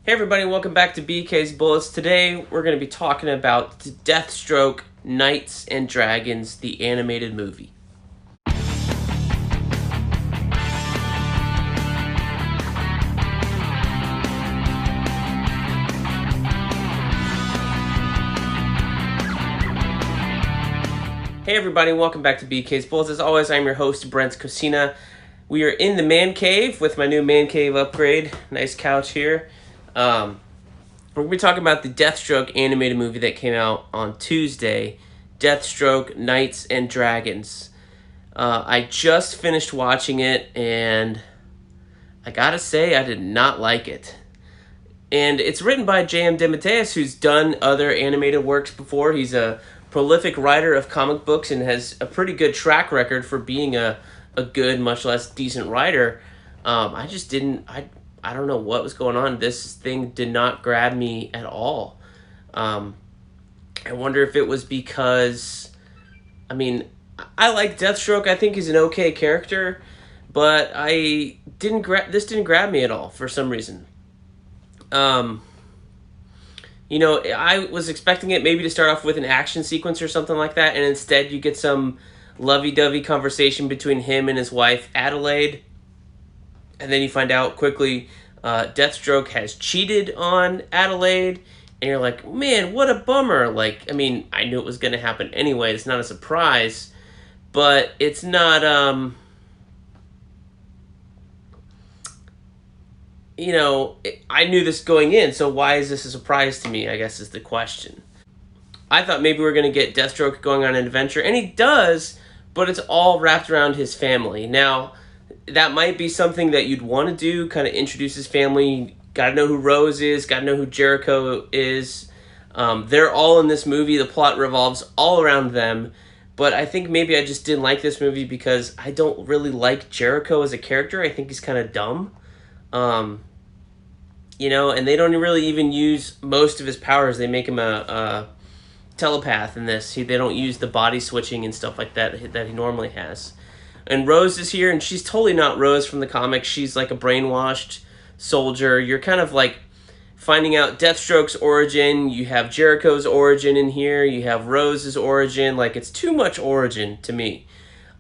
Hey everybody, welcome back to BK's Bullets. Today we're going to be talking about Deathstroke, Knights and Dragons, the animated movie. Hey everybody, welcome back to BK's Bullets. As always, I'm your host, Brent Cosina. We are in the man cave with my new man cave upgrade. Nice couch here. We're going to be talking about the Deathstroke animated movie that came out on Tuesday, Deathstroke, Knights and Dragons. I just finished watching it, and I gotta say, I did not like it. And it's written by J.M. DeMatteis, who's done other animated works before. He's a prolific writer of comic books and has a pretty good track record for being a good, much less decent writer. I don't know what was going on. This thing did not grab me at all. I wonder if it was because, I like Deathstroke. I think he's an okay character, but this didn't grab me at all for some reason. I was expecting it maybe to start off with an action sequence or something like that, and instead you get some lovey-dovey conversation between him and his wife, Adelaide. And then you find out quickly Deathstroke has cheated on Adelaide, and you're like, man, what a bummer. I knew it was going to happen anyway. It's not a surprise, but it's not, I knew this going in, so why is this a surprise to me, I guess is the question. I thought maybe we were going to get Deathstroke going on an adventure, and he does, but it's all wrapped around his family. Now, that might be something that you'd want to do, kind of introduce his family. Got to know who Rose is, got to know who Jericho is. They're all in this movie. The plot revolves all around them. But I think maybe I just didn't like this movie because I don't really like Jericho as a character. I think he's kind of dumb. And they don't really even use most of his powers. They make him a telepath in this. They don't use the body switching and stuff like that he normally has. And Rose is here, and she's totally not Rose from the comics. She's like a brainwashed soldier. You're kind of like finding out Deathstroke's origin. You have Jericho's origin in here. You have Rose's origin. It's too much origin to me.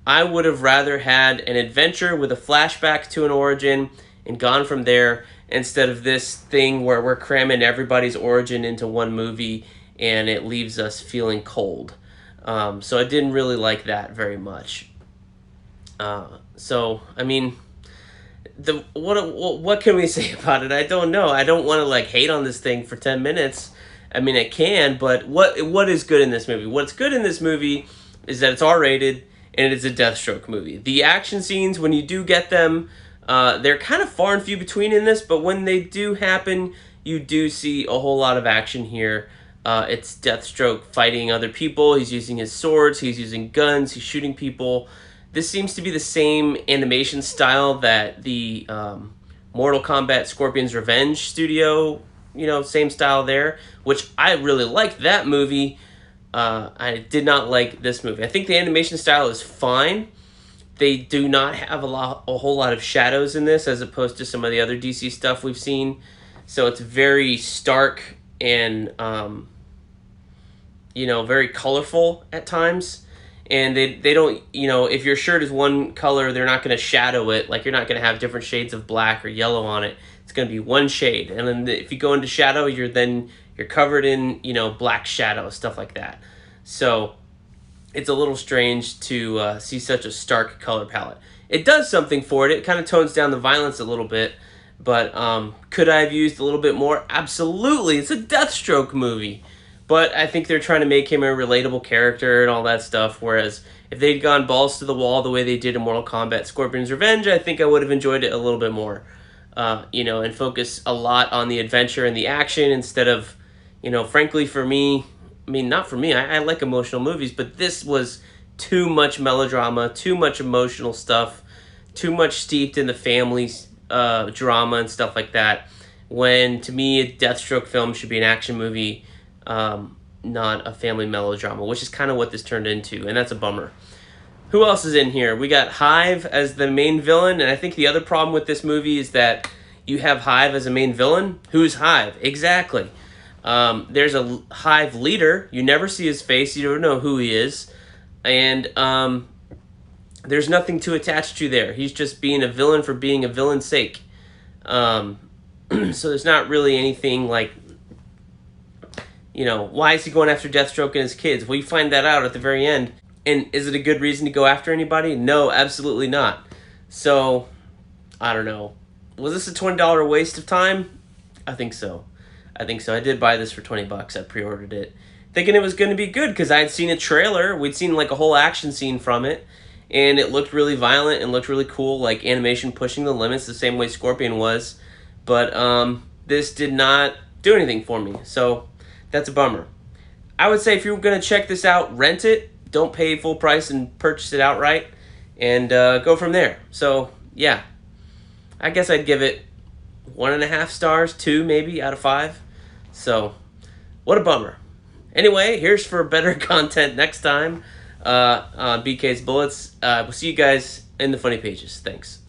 I would have rather had an adventure with a flashback to an origin and gone from there instead of this thing where we're cramming everybody's origin into one movie and it leaves us feeling cold. So I didn't really like that very much. What can we say about it? I don't know. I don't want to hate on this thing for 10 minutes. I can, but what is good in this movie? What's good in this movie is that it's R-rated and it's a Deathstroke movie. The action scenes, when you do get them, they're kind of far and few between in this, but when they do happen, you do see a whole lot of action here. It's Deathstroke fighting other people. He's using his swords. He's using guns. He's shooting people. This seems to be the same animation style that the Mortal Kombat Scorpion's Revenge studio, same style there, which I really liked that movie. I did not like this movie. I think the animation style is fine. They do not have a whole lot of shadows in this as opposed to some of the other DC stuff we've seen. So it's very stark and, very colorful at times. And they don't, if your shirt is one color, they're not going to shadow it. You're not going to have different shades of black or yellow on it. It's going to be one shade. And then if you go into shadow, you're covered in, black shadow, stuff like that. So it's a little strange to see such a stark color palette. It does something for it. It kind of tones down the violence a little bit. But could I have used a little bit more? Absolutely. It's a Deathstroke movie. But I think they're trying to make him a relatable character and all that stuff, whereas if they'd gone balls to the wall the way they did in Mortal Kombat Scorpion's Revenge, I think I would have enjoyed it a little bit more, and focus a lot on the adventure and the action instead of, frankly for me, not for me, I like emotional movies, but this was too much melodrama, too much emotional stuff, too much steeped in the family's drama and stuff like that, when to me a Deathstroke film should be an action movie, not a family melodrama, which is kind of what this turned into, and that's a bummer. Who else is in here? We got Hive as the main villain, and I think the other problem with this movie is that You have Hive as a main villain. Who's Hive? Exactly. There's a Hive leader. You never see his face. You don't know who he is. And there's nothing to attach to there. He's just being a villain for being a villain's sake. So there's not really anything like, why is he going after Deathstroke and his kids? Well, you find that out at the very end. And is it a good reason to go after anybody? No, absolutely not. So, I don't know. Was this a $20 waste of time? I think so. I did buy this for $20. I pre-ordered it, thinking it was going to be good because I had seen a trailer. We'd seen like a whole action scene from it, and it looked really violent and looked really cool, like animation pushing the limits the same way Scorpion was. But this did not do anything for me, so that's a bummer. I would say if you're going to check this out, rent it. Don't pay full price and purchase it outright, and go from there. So, yeah. I guess I'd give it 1.5 stars, 2 maybe out of 5. So, what a bummer. Anyway, here's for better content next time on BK's Bullets. We'll see you guys in the funny pages. Thanks.